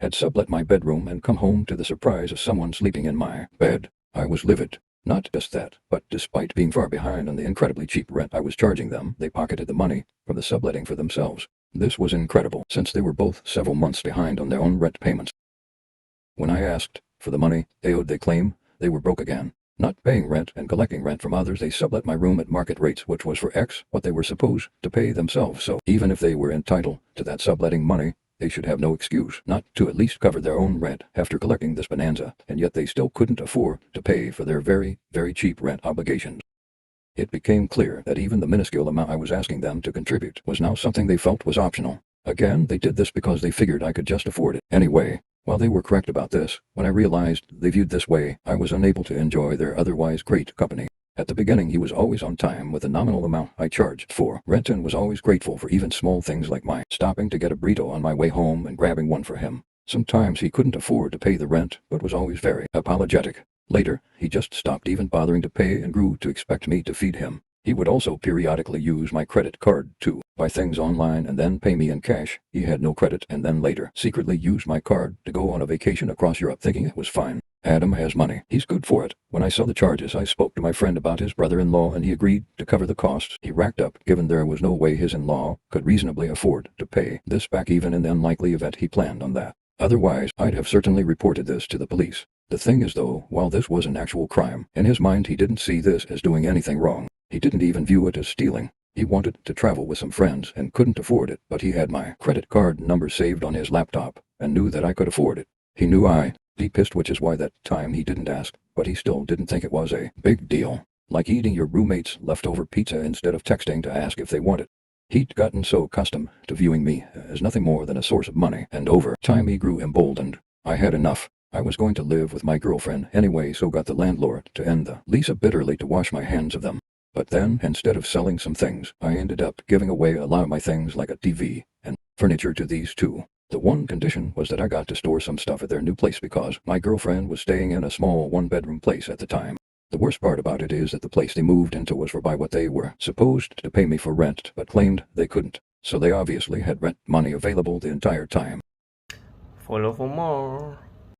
had sublet my bedroom and come home to the surprise of someone sleeping in my bed. I was livid. Not just that, but despite being far behind on the incredibly cheap rent I was charging them, they pocketed the money from the subletting for themselves. This was incredible, since they were both several months behind on their own rent payments. When I asked for the money they claim they were broke again. Not paying rent and collecting rent from others, they sublet my room at market rates, which was for X what they were supposed to pay themselves. So even if they were entitled to that subletting money, they should have no excuse not to at least cover their own rent after collecting this bonanza, and yet they still couldn't afford to pay for their very, very cheap rent obligations. It became clear that even the minuscule amount I was asking them to contribute was now something they felt was optional. Again, they did this because they figured I could just afford it anyway. While they were correct about this, when I realized they viewed this way, I was unable to enjoy their otherwise great company. At the beginning, he was always on time with the nominal amount I charged for rent and was always grateful for even small things like my stopping to get a burrito on my way home and grabbing one for him. Sometimes he couldn't afford to pay the rent, but was always very apologetic. Later, he just stopped even bothering to pay and grew to expect me to feed him. He would also periodically use my credit card to buy things online and then pay me in cash. He had no credit and then later secretly used my card to go on a vacation across Europe thinking it was fine. Adam has money. He's good for it. When I saw the charges, I spoke to my friend about his brother-in-law and he agreed to cover the costs he racked up, given there was no way his in-law could reasonably afford to pay this back even in the unlikely event he planned on that. Otherwise, I'd have certainly reported this to the police. The thing is though, while this was an actual crime, in his mind he didn't see this as doing anything wrong. He didn't even view it as stealing. He wanted to travel with some friends and couldn't afford it, but he had my credit card number saved on his laptop and knew that I could afford it. He knew I'd be pissed, which is why that time he didn't ask, but he still didn't think it was a big deal. Like eating your roommate's leftover pizza instead of texting to ask if they want it. He'd gotten so accustomed to viewing me as nothing more than a source of money, and over time he grew emboldened. I had enough. I was going to live with my girlfriend anyway, so got the landlord to end the lease bitterly to wash my hands of them. But then, instead of selling some things, I ended up giving away a lot of my things like a TV and furniture to these two. The one condition was that I got to store some stuff at their new place because my girlfriend was staying in a small one-bedroom place at the time. The worst part about it is that the place they moved into was for by what they were supposed to pay me for rent, but claimed they couldn't. So they obviously had rent money available the entire time. Follow for more.